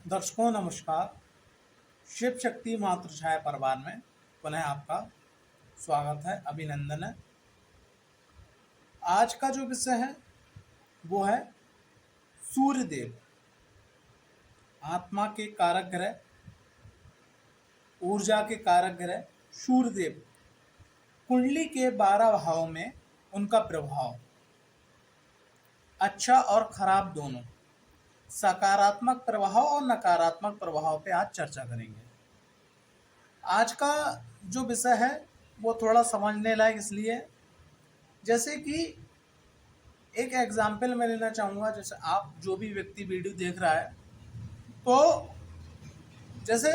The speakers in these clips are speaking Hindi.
दर्शकों नमस्कार। शिव शक्ति मातृछाया परिवार में पुनः आपका स्वागत है, अभिनंदन है। आज का जो विषय है वो है सूर्यदेव, आत्मा के कारक ग्रह, ऊर्जा के कारक ग्रह सूर्यदेव। कुंडली के 12 भावों में उनका प्रभाव, अच्छा और खराब दोनों, सकारात्मक प्रभाव और नकारात्मक प्रभाव पे आज चर्चा करेंगे। आज का जो विषय है वो थोड़ा समझने लायक इसलिए है, जैसे कि एक एग्जाम्पल मैं लेना चाहूँगा। जैसे आप जो भी व्यक्ति वीडियो देख रहा है, तो जैसे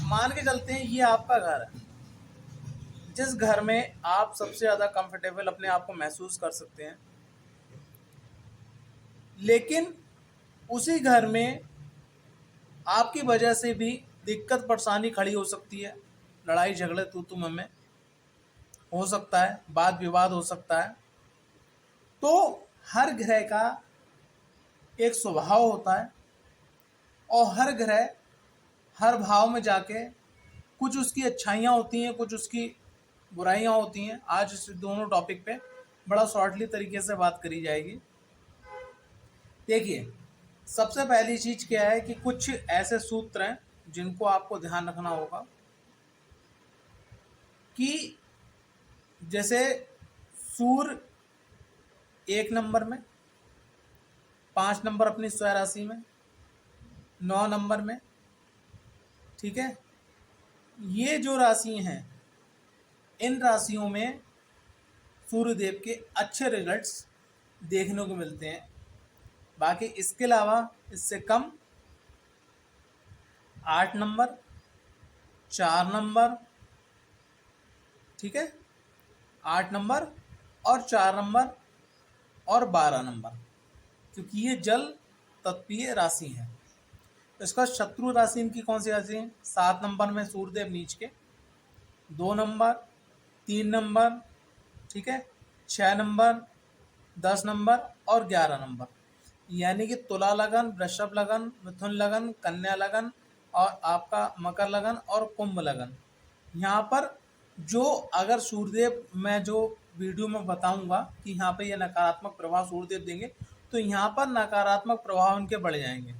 मान के चलते हैं ये आपका घर है, जिस घर में आप सबसे ज़्यादा कंफर्टेबल अपने आप को महसूस कर सकते हैं, लेकिन उसी घर में आपकी वजह से भी दिक्कत परेशानी खड़ी हो सकती है, लड़ाई झगड़े तू में हो सकता है, वाद विवाद हो सकता है। तो हर ग्रह का एक स्वभाव होता है और हर ग्रह हर भाव में जाके कुछ उसकी अच्छाइयाँ होती हैं, कुछ उसकी बुराइयाँ होती हैं। आज इस दोनों टॉपिक पे बड़ा शॉर्टली तरीके से बात करी जाएगी। देखिए, सबसे पहली चीज़ क्या है कि कुछ ऐसे सूत्र हैं जिनको आपको ध्यान रखना होगा कि जैसे सूर्य 1 नंबर में, 5 नंबर अपनी स्वयं राशि में, 9 नंबर में, ठीक है। ये जो राशि हैं, इन राशियों में सूर्यदेव के अच्छे रिजल्ट्स देखने को मिलते हैं। बाकी इसके अलावा इससे कम 8 नंबर, 4 नंबर, ठीक है, 8 नंबर और 4 नंबर और 12 नंबर, क्योंकि ये जल तत्वीय राशि है। तो इसका शत्रु राशि इनकी कौन सी राशि है? 7 नंबर में सूर्यदेव नीच के, 2 नंबर, 3 नंबर, ठीक है, 6 नंबर, 10 नंबर और 11 नंबर। यानी कि तुला लगन, वृषभ लगन, मिथुन लगन, कन्या लगन और आपका मकर लगन और कुंभ लगन। यहाँ पर जो अगर सूर्यदेव, मैं जो वीडियो में बताऊंगा कि यहाँ पे ये नकारात्मक प्रभाव सूर्यदेव देंगे, तो यहाँ पर नकारात्मक प्रभाव इनके बढ़ जाएंगे।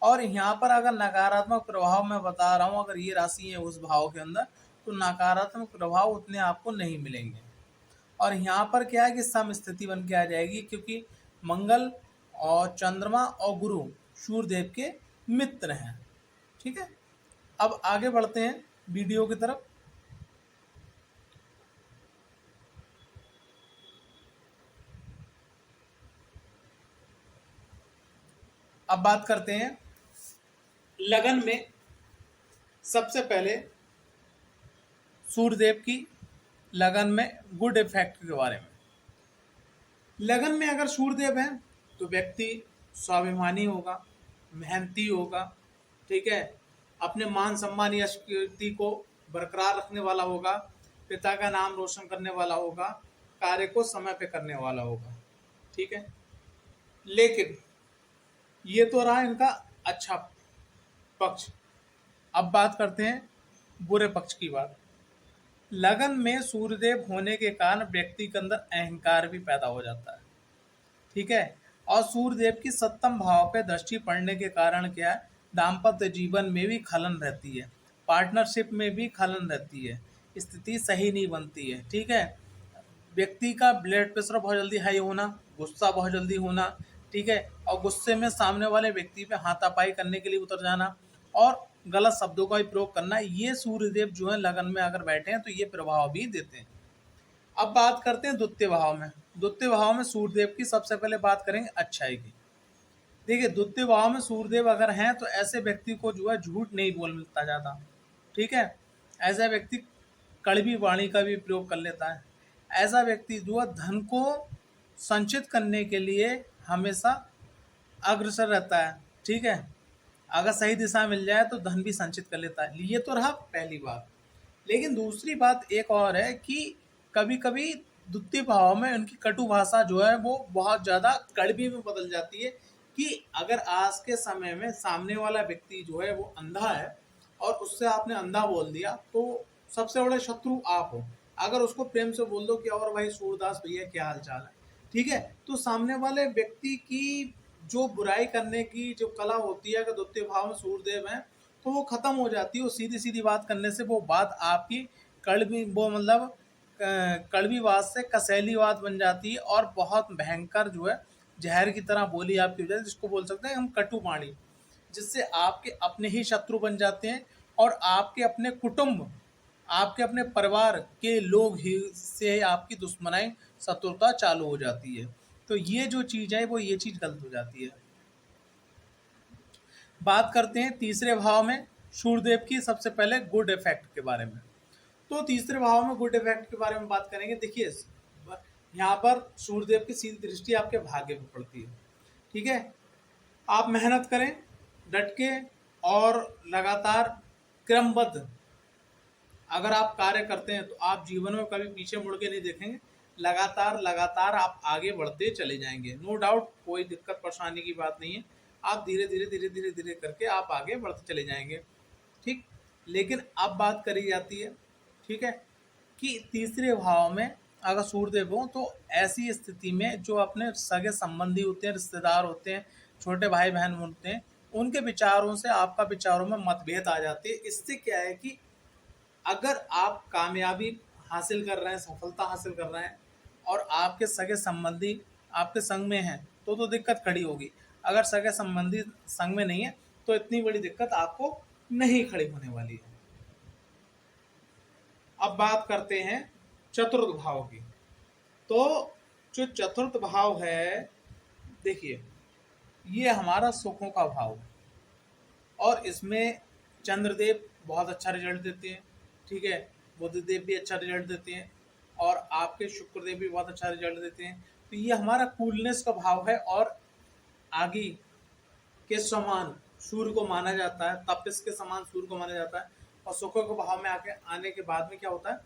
और यहाँ पर अगर नकारात्मक प्रभाव मैं बता रहा हूँ, अगर ये राशि है उस भाव के अंदर, तो नकारात्मक प्रभाव उतने आपको नहीं मिलेंगे। और यहाँ पर क्या है कि सम स्थिति बन के आ जाएगी, क्योंकि मंगल और चंद्रमा और गुरु सूर्यदेव के मित्र हैं, ठीक है। अब आगे बढ़ते हैं वीडियो की तरफ। अब बात करते हैं लगन में। सबसे पहले सूर्यदेव की लगन में गुड इफेक्ट के बारे में। लगन में अगर सूर्यदेव है तो व्यक्ति स्वाभिमानी होगा, मेहनती होगा, ठीक है, अपने मान सम्मान या कीर्ति को बरकरार रखने वाला होगा, पिता का नाम रोशन करने वाला होगा, कार्य को समय पे करने वाला होगा, ठीक है। लेकिन ये तो रहा इनका अच्छा पक्ष। अब बात करते हैं बुरे पक्ष की बात। लगन में सूर्यदेव होने के कारण व्यक्ति के अंदर अहंकार भी पैदा हो जाता है, ठीक है। और सूर्यदेव की 7वें भाव पे दृष्टि पड़ने के कारण क्या है, दाम्पत्य जीवन में भी खलन रहती है, पार्टनरशिप में भी खलन रहती है, स्थिति सही नहीं बनती है, ठीक है। व्यक्ति का ब्लड प्रेशर बहुत जल्दी हाई होना, गुस्सा बहुत जल्दी होना, ठीक है, और गुस्से में सामने वाले व्यक्ति पे हाथापाई करने के लिए उतर जाना और गलत शब्दों का भी प्रयोग करना, ये सूर्यदेव जो है लगन में अगर बैठे हैं तो ये प्रभाव भी देते हैं। अब बात करते हैं द्वितीय भाव में। द्वितीय भाव में सूर्यदेव की सबसे पहले बात करेंगे अच्छाई की। देखिए, द्वितीय भाव में सूर्यदेव अगर हैं तो ऐसे व्यक्ति को जो है झूठ नहीं बोल मिलता ज़्यादा, ठीक है। ऐसा व्यक्ति कड़वी वाणी का भी प्रयोग कर लेता है। ऐसा व्यक्ति जो है धन को संचित करने के लिए हमेशा अग्रसर रहता है, ठीक है। अगर सही दिशा मिल जाए तो धन भी संचित कर लेता है। ये तो रहा पहली बात। लेकिन दूसरी बात एक और है कि कभी कभी द्वितीय भाव में उनकी कटु भाषा जो है वो बहुत ज़्यादा कड़वी में बदल जाती है, कि अगर आज के समय में सामने वाला व्यक्ति जो है वो अंधा है और उससे आपने अंधा बोल दिया तो सबसे बड़े शत्रु आप हो। अगर उसको प्रेम से बोल दो कि और भाई सूरदास भैया क्या हाल चाल है, ठीक है, तो सामने वाले व्यक्ति की जो बुराई करने की जो कला होती है, अगर द्वितीय भाव में सूर्यदेव है तो वो खत्म हो जाती है। वो सीधी सीधी बात करने से वो बात आपकी कड़वी, वो मतलब कड़वी बात से कसैली बात बन जाती है और बहुत भयंकर जो है जहर की तरह बोली आपकी हो जाती है, जिसको बोल सकते हैं हम कटु वाणी, जिससे आपके अपने ही शत्रु बन जाते हैं और आपके अपने कुटुंब, आपके अपने परिवार के लोग ही से आपकी दुश्मनाई शत्रुता चालू हो जाती है। तो ये जो चीज़ है वो ये चीज़ गलत हो जाती है। बात करते हैं तीसरे भाव में सूर्यदेव की सबसे पहले गुड इफेक्ट के बारे में। तो तीसरे भाव में गुड इफेक्ट के बारे में बात करेंगे। देखिए यहाँ पर सूर्यदेव की सीधी दृष्टि आपके भाग्य पर पड़ती है, ठीक है। आप मेहनत करें डट के और लगातार क्रमबद्ध अगर आप कार्य करते हैं तो आप जीवन में कभी पीछे मुड़ के नहीं देखेंगे। लगातार लगातार आप आगे बढ़ते चले जाएंगे, नो डाउट, कोई दिक्कत परेशानी की बात नहीं है। आप धीरे धीरे धीरे धीरे धीरे करके आप आगे बढ़ते चले जाएंगे, ठीक। लेकिन अब बात करी जाती है, ठीक है, कि तीसरे भाव में अगर सूर्यदेव हो तो ऐसी स्थिति में जो अपने सगे संबंधी होते हैं, रिश्तेदार होते हैं, छोटे भाई बहन होते हैं, उनके विचारों से आपका विचारों में मतभेद आ जाती है। इससे क्या है कि अगर आप कामयाबी हासिल कर रहे हैं, सफलता हासिल कर रहे हैं और आपके सगे संबंधी आपके संग में हैं तो दिक्कत खड़ी होगी। अगर सगे संबंधी संग में नहीं है तो इतनी बड़ी दिक्कत आपको नहीं खड़ी होने वाली है। अब बात करते हैं चतुर्थ भाव की। तो जो चतुर्थ भाव है, देखिए ये हमारा सुखों का भाव है और इसमें चंद्रदेव बहुत अच्छा रिजल्ट देते हैं, ठीक है, बुधदेव भी अच्छा रिजल्ट देते हैं और आपके शुक्रदेव भी बहुत अच्छा रिजल्ट देते हैं। तो ये हमारा कूलनेस का भाव है और आगे के समान सूर्य को माना जाता है, तपिस के समान सूर्य को माना जाता है। और सुखों के भाव में आके आने के बाद में क्या होता है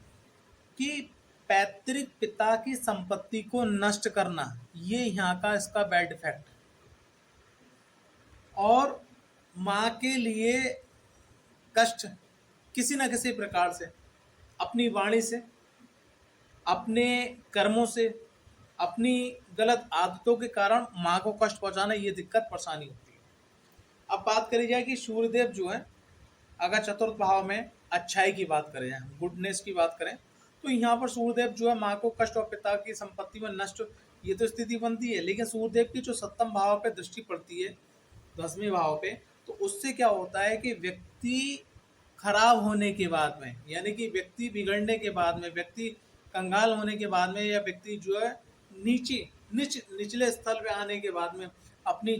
कि पैतृक पिता की संपत्ति को नष्ट करना, ये यहाँ का इसका बैड इफेक्ट। और माँ के लिए कष्ट किसी न किसी प्रकार से, अपनी वाणी से, अपने कर्मों से, अपनी गलत आदतों के कारण माँ को कष्ट पहुंचाना, ये दिक्कत परेशानी होती है। अब बात करी जाए कि सूर्यदेव जो है अगर चतुर्थ भाव में अच्छाई की बात करें, गुडनेस की बात करें, तो यहाँ पर सूर्यदेव जो है माँ को कष्ट और पिता की संपत्ति में नष्ट, ये तो स्थिति बनती है। लेकिन सूर्यदेव की जो सप्तम भाव पे दृष्टि पड़ती है, 10वें भाव पे, तो उससे क्या होता है कि व्यक्ति खराब होने के बाद में, यानी कि व्यक्ति बिगड़ने के बाद में, व्यक्ति कंगाल होने के बाद में, या व्यक्ति जो है निचले स्थल पे आने के बाद में अपनी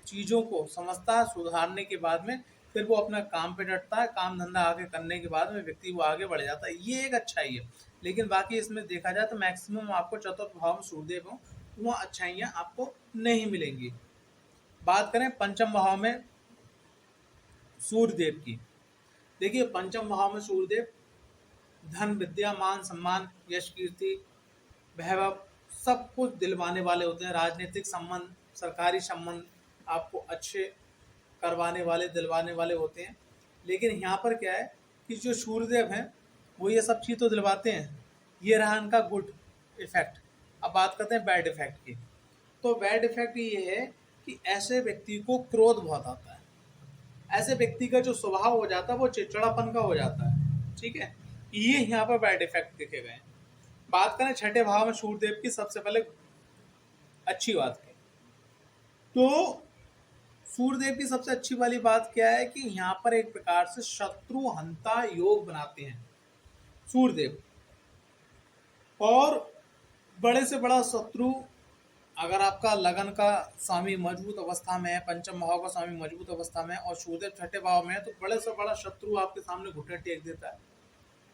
चीज़ों को समझता है, सुधारने के बाद में फिर वो अपना काम पे डटता है, काम धंधा आगे करने के बाद में व्यक्ति वो आगे बढ़ जाता है, ये एक अच्छाई है। लेकिन बाकी इसमें देखा जाए तो मैक्सिमम आपको चतुर्थ भाव में सूर्यदेव हो, वहाँ अच्छाइयाँ आपको नहीं मिलेंगी। बात करें पंचम भाव में सूर्यदेव की। देखिए पंचम भाव में सूर्यदेव धन, विद्या, मान, सम्मान, यश, कीर्ति, वैभव सब कुछ दिलवाने वाले होते हैं। राजनीतिक संबंध, सरकारी संबंध आपको अच्छे करवाने वाले, दिलवाने वाले होते हैं। लेकिन यहाँ पर क्या है कि जो सूर्यदेव हैं वो ये सब चीज़ तो दिलवाते हैं, ये रहा इनका गुड इफेक्ट। अब बात करते हैं बैड इफेक्ट की। तो बैड इफेक्ट ये है कि ऐसे व्यक्ति को क्रोध बहुत आता है, ऐसे व्यक्ति का जो स्वभाव हो जाता है वो चिड़चिड़ापन का हो जाता है, ठीक है, ये यहाँ पर बैड इफेक्ट देखे गए हैं। बात करें छठे भाव में सूर्यदेव की, सबसे पहले अच्छी बात की तो सूर्यदेव की सबसे अच्छी वाली बात क्या है कि यहाँ पर एक प्रकार से शत्रु हंता योग बनाते हैं सूर्यदेव। और बड़े से बड़ा शत्रु, अगर आपका लगन का स्वामी मजबूत अवस्था में है, पंचम भाव का स्वामी मजबूत अवस्था में है और सूर्यदेव छठे भाव में है, तो बड़े से बड़ा शत्रु आपके सामने घुटने टेक देता है,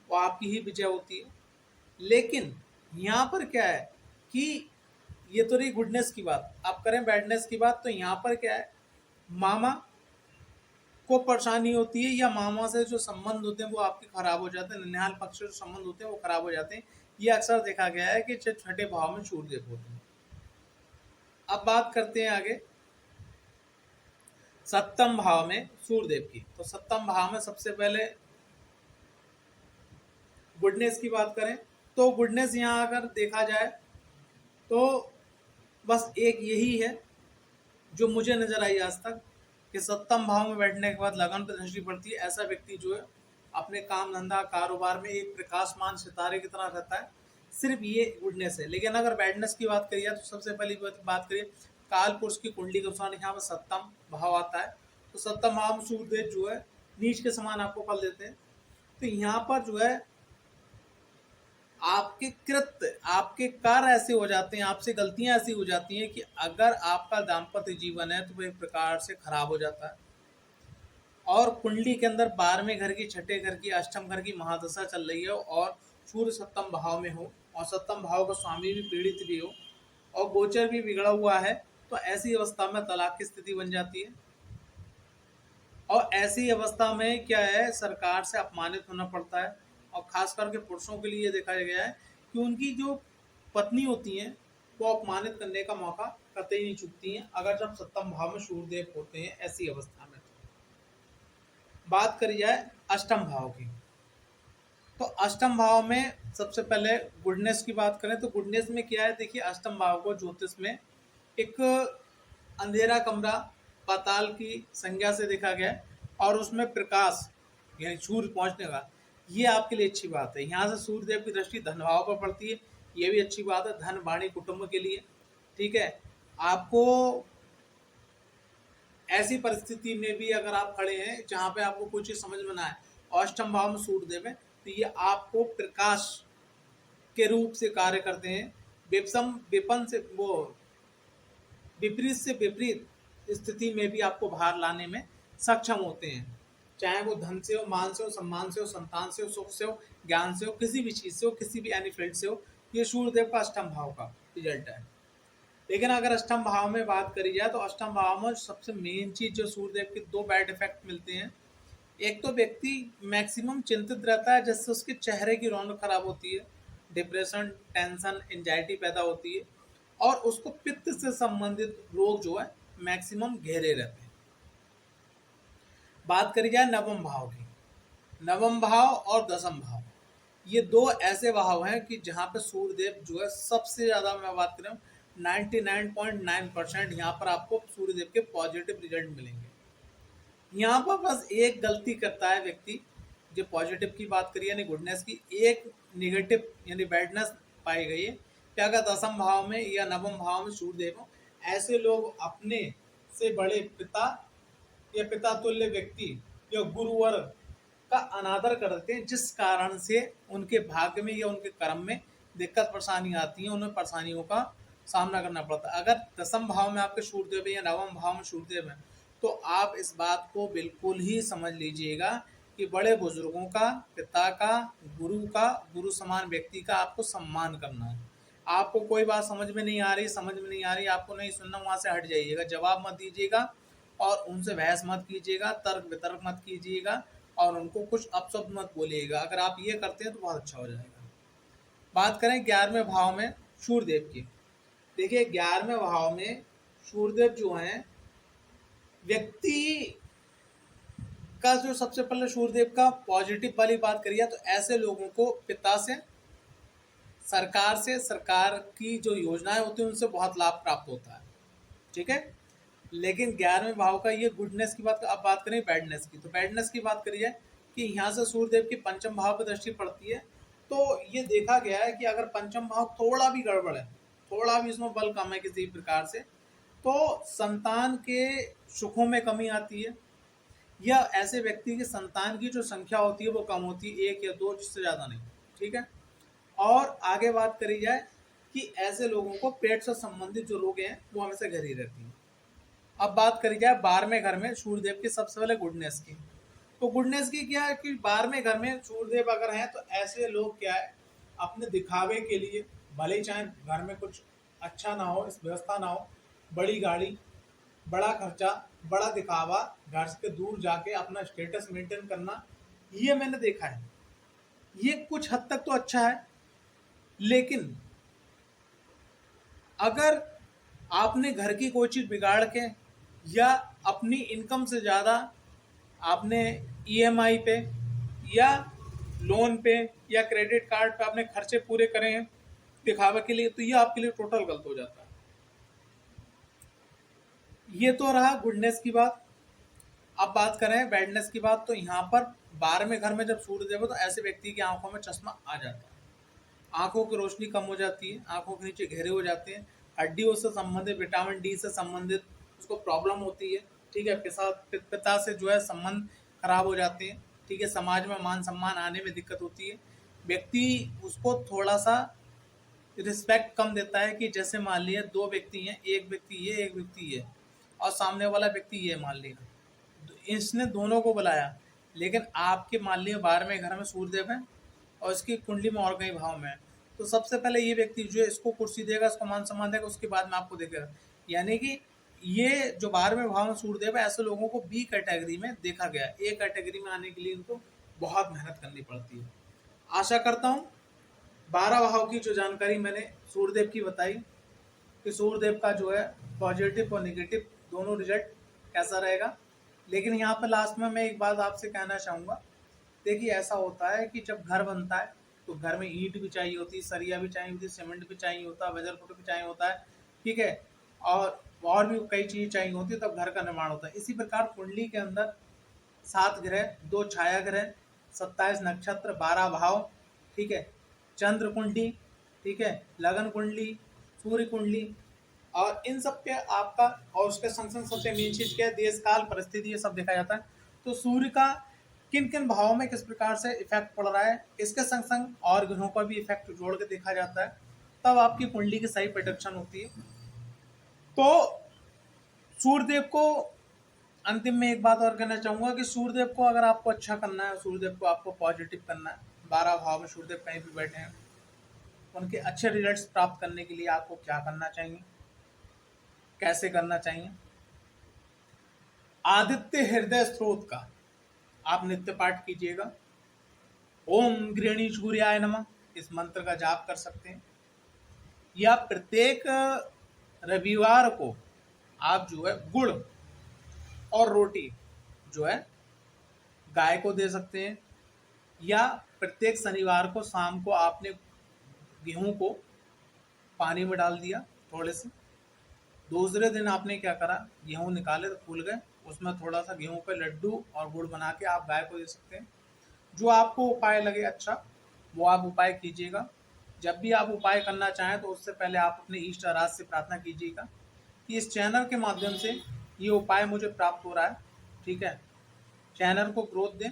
वो आपकी ही विजय होती है। लेकिन यहाँ पर क्या है कि ये तो रही गुडनेस की बात। अब करें बैडनेस की बात, तो यहाँ पर क्या है, मामा को परेशानी होती है या मामा से जो संबंध होते हैं वो आपके खराब हो जाते हैं, ननिहाल पक्ष से जो संबंध होते हैं वो खराब हो जाते हैं। ये अक्सर देखा गया है कि छठे भाव में सूर्यदेव होते हैं। अब बात करते हैं आगे सप्तम भाव में सूर्यदेव की, तो सप्तम भाव में सबसे पहले गुडनेस की बात करें तो गुडनेस यहाँ अगर देखा जाए तो बस एक यही है जो मुझे नजर आई आज तक, कि सप्तम भाव में बैठने के बाद लगन पर दृष्टि पड़ती है। ऐसा व्यक्ति जो है अपने काम धंधा कारोबार में एक प्रकाशमान सितारे की तरह रहता है, सिर्फ ये गुडनेस है। लेकिन अगर बैडनेस की बात करिए तो सबसे पहली बात करिए काल पुरुष की कुंडली के अनुसार यहाँ पर सप्तम भाव आता है, तो सप्तम भाव में सूर्यदेव जो है नीच के समान आपको फल देते हैं। तो यहाँ पर जो है आपके कृत्य आपके कार्य ऐसे हो जाते हैं, आपसे गलतियां ऐसी हो जाती हैं कि अगर आपका दाम्पत्य जीवन है तो वो एक प्रकार से खराब हो जाता है। और कुंडली के अंदर 12वें घर की, छठे घर की, अष्टम घर की महादशा चल रही है और सूर्य सप्तम भाव में हो और सप्तम भाव का स्वामी भी पीड़ित भी हो और गोचर भी बिगड़ा हुआ है, तो ऐसी अवस्था में तलाक की स्थिति बन जाती है। और ऐसी अवस्था में क्या है, सरकार से अपमानित होना पड़ता है। और खास करके पुरुषों के लिए देखा गया है कि उनकी जो पत्नी होती हैं वो अपमानित करने का मौका कतई नहीं चूकती हैं, अगर जब सप्तम भाव में सूर्यदेव होते हैं ऐसी अवस्था में। बात करी जाए अष्टम भाव की, तो अष्टम भाव में सबसे पहले गुडनेस की बात करें तो गुडनेस में क्या है, देखिए अष्टम भाव को ज्योतिष में एक अंधेरा कमरा पाताल की संज्ञा से देखा गया है और उसमें प्रकाश यानी सूर्य पहुंचने का, ये आपके लिए अच्छी बात है। यहाँ से सूर्यदेव की दृष्टि धन भाव पर पड़ती है, ये भी अच्छी बात है धन वाणी कुटुंब के लिए। ठीक है, आपको ऐसी परिस्थिति में भी अगर आप खड़े हैं जहाँ पे आपको कुछ चीज समझ में ना आए और अष्टम भाव में सूर्यदेव है, तो ये आपको प्रकाश के रूप से कार्य करते हैं। विपसम विपन से वो विपरीत से विपरीत स्थिति में भी आपको बाहर लाने में सक्षम होते हैं, चाहे वो धन से हो, मान से हो, सम्मान से हो, संतान से हो, सुख से हो, ज्ञान से हो, किसी भी चीज से हो, किसी भी एनी फील्ड से हो। ये सूर्यदेव का अष्टम भाव का रिजल्ट है। लेकिन अगर अष्टम भाव में बात करी जाए तो अष्टम भाव में सबसे मेन चीज जो सूर्यदेव के दो बैड इफेक्ट मिलते हैं। एक तो व्यक्ति मैक्सिमम चिंतित रहता है जिससे उसके चेहरे की रौनक खराब होती है, डिप्रेशन, टेंशन, एंजाइटी पैदा होती है और उसको पित्त से संबंधित रोग जो है मैक्सिमम घेरे रहते हैं। बात करी जाए नवम भाव की, नवम भाव और दसम भाव ये दो ऐसे भाव हैं कि जहाँ पे सूर्यदेव जो है सबसे ज़्यादा, मैं बात करूँ 99.9% यहाँ पर आपको सूर्यदेव के पॉजिटिव रिजल्ट मिलेंगे। यहाँ पर बस एक गलती करता है व्यक्ति, जो पॉजिटिव की बात करिए यानी गुडनेस की, एक निगेटिव यानी बैडनेस पाई गई है कि अगर दसम भाव में या नवम भाव में सूर्यदेव हो, ऐसे लोग अपने से बड़े पिता या पिता तुल्य व्यक्ति या गुरुवर का अनादर करते हैं, जिस कारण से उनके भाग्य में या उनके कर्म में दिक्कत परेशानी आती है, उन्हें परेशानियों का सामना करना पड़ता है। अगर दसम भाव में आपके सूर्यदेव है या नवम भाव में सूर्यदेव है तो आप इस बात को बिल्कुल ही समझ लीजिएगा कि बड़े बुजुर्गों का, पिता का, गुरु समान व्यक्ति का आपको सम्मान करना है। आपको कोई बात समझ में नहीं आ रही, आपको नहीं सुनना, वहां से हट जाइएगा, जवाब मत दीजिएगा और उनसे बहस मत कीजिएगा, तर्क वितर्क मत कीजिएगा और उनको कुछ अपशब्द मत बोलिएगा। अगर आप ये करते हैं तो बहुत अच्छा हो जाएगा। बात करें 11वें भाव में सूर्यदेव की, देखिए 11वें भाव में सूर्यदेव जो हैं व्यक्ति का जो सबसे पहले सूर्यदेव का पॉजिटिव वाली बात करिए तो ऐसे लोगों को पिता से, सरकार की जो योजनाएं होती हैं उनसे बहुत लाभ प्राप्त होता है। ठीक है, लेकिन 11वें भाव का ये गुडनेस की बात, अब बात करें बैडनेस की, तो बैडनेस की बात करिए कि यहाँ से सूर्यदेव की पंचम भाव पर दृष्टि पड़ती है, तो ये देखा गया है कि अगर पंचम भाव थोड़ा भी गड़बड़ है, थोड़ा भी इसमें बल कम है किसी प्रकार से, तो संतान के सुखों में कमी आती है या ऐसे व्यक्ति की संतान की जो संख्या होती है वो कम होती है, एक या दो, जिससे ज़्यादा नहीं। ठीक है, और आगे बात करी जाए कि ऐसे लोगों को पेट से संबंधित जो रोग हैं वो हमेशा घर ही रहती हैं। अब बात करी जाए 12वें घर में सूर्यदेव की सबसे पहले गुडनेस की, तो गुडनेस की क्या है कि 12वें घर में सूर्यदेव अगर हैं तो ऐसे लोग क्या है अपने दिखावे के लिए, भले ही चाहे घर में कुछ अच्छा ना हो, इस व्यवस्था ना हो, बड़ी गाड़ी, बड़ा खर्चा, बड़ा दिखावा, घर से दूर जाके अपना स्टेटस मेंटेन करना, ये मैंने देखा है। ये कुछ हद तक तो अच्छा है, लेकिन अगर आपने घर की कोई चीज बिगाड़ के या अपनी इनकम से ज़्यादा आपने ईएमआई पे या लोन पे या क्रेडिट कार्ड पे अपने खर्चे पूरे करे हैं दिखावे के लिए, तो ये आपके लिए टोटल गलत हो जाता है। ये तो रहा गुडनेस की बात। अब बात करें बैडनेस की बात, तो यहाँ पर 12वें घर में जब सूर्य देव है तो ऐसे व्यक्ति की आंखों में चश्मा आ जाता है, आंखों की रोशनी कम हो जाती है, आंखों के नीचे घेरे हो जाते हैं, हड्डियों से संबंधित, विटामिन डी से संबंधित उसको प्रॉब्लम होती है। ठीक है, पिता से जो है संबंध खराब हो जाते हैं। ठीक है, समाज में मान सम्मान आने में दिक्कत होती है। व्यक्ति उसको थोड़ा सा रिस्पेक्ट कम देता है कि जैसे मान लिया दो व्यक्ति हैं, एक व्यक्ति ये एक व्यक्ति ये, और सामने वाला व्यक्ति ये मान लिया, इसने दोनों को बुलाया, लेकिन आपके मान लिया 12वें घर में सूर्यदेव है और इसकी कुंडली में और कई भाव में है, तो सबसे पहले ये व्यक्ति जो है इसको कुर्सी देगा, इसको मान सम्मान देगा, उसके बाद में आपको देखेगा। यानी कि ये जो 12वें भाव में सूर्यदेव है, ऐसे लोगों को बी कैटेगरी में देखा गया। ए कैटेगरी में आने के लिए इनको बहुत मेहनत करनी पड़ती है। आशा करता हूँ 12 भाव की जो जानकारी मैंने सूर्यदेव की बताई कि सूर्यदेव का जो है पॉजिटिव और नेगेटिव दोनों रिजल्ट कैसा रहेगा। लेकिन यहाँ पर लास्ट में मैं एक बात आपसे कहना चाहूँगा, देखिए ऐसा होता है कि जब घर बनता है तो घर में ईंट भी चाहिए होती है, सरिया भी चाहिए होती है, सीमेंट भी चाहिए होता है, बजर पुट भी चाहिए होता है। ठीक है, और भी कई चीज़ चाहिए होती है, तब घर का निर्माण होता है। इसी प्रकार कुंडली के अंदर 7 ग्रह, 2 छाया ग्रह, 27 नक्षत्र, 12 भाव, ठीक है, चंद्र कुंडली, ठीक है, लगन कुंडली, सूर्य कुंडली, और इन सब पे आपका, और उसके संग संग सबसे मेन चीज क्या है, देश काल परिस्थिति, ये सब देखा जाता है। तो सूर्य का किन किन भावों में किस प्रकार से इफेक्ट पड़ रहा है, इसके संग संग और ग्रहों का भी इफेक्ट जोड़ के देखा जाता है, तब आपकी कुंडली की सही प्रोडक्शन होती है। तो सूर्यदेव को अंतिम में एक बात और कहना चाहूंगा कि सूर्यदेव को अगर आपको अच्छा करना है, सूर्यदेव को आपको पॉजिटिव करना है, 12 भाव में सूर्यदेव कहीं भी बैठे हैं, उनके अच्छे रिजल्ट्स प्राप्त करने के लिए आपको क्या करना चाहिए, कैसे करना चाहिए। आदित्य हृदय स्त्रोत का आप नित्य पाठ कीजिएगा। ओम गृहिणी सूर्याय नमः, इस मंत्र का जाप कर सकते हैं, या प्रत्येक रविवार को आप जो है गुड़ और रोटी जो है गाय को दे सकते हैं, या प्रत्येक शनिवार को शाम को आपने गेहूं को पानी में डाल दिया थोड़े से, दूसरे दिन आपने क्या करा, गेहूं निकाले तो फूल गए, उसमें थोड़ा सा गेहूं पे लड्डू और गुड़ बना के आप गाय को दे सकते हैं। जो आपको उपाय लगे अच्छा, वो आप उपाय कीजिएगा। जब भी आप उपाय करना चाहें तो उससे पहले आप अपने इष्ट आराध्य से प्रार्थना कीजिएगा कि इस चैनल के माध्यम से ये उपाय मुझे प्राप्त हो रहा है। ठीक है, चैनल को ग्रोथ दें,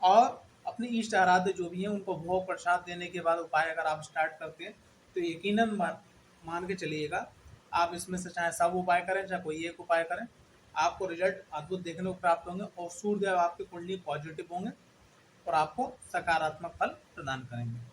और अपने इष्ट आराध्य जो भी हैं उनको भोग प्रसाद देने के बाद उपाय अगर आप स्टार्ट करते हैं तो यकीनन मान के चलिएगा, आप इसमें से चाहे सब उपाय करें चाहे कोई एक उपाय करें, आपको रिजल्ट अद्भुत देखने को प्राप्त होंगे, और सूर्यदेव आपकी कुंडली पॉजिटिव होंगे और आपको सकारात्मक फल प्रदान करेंगे।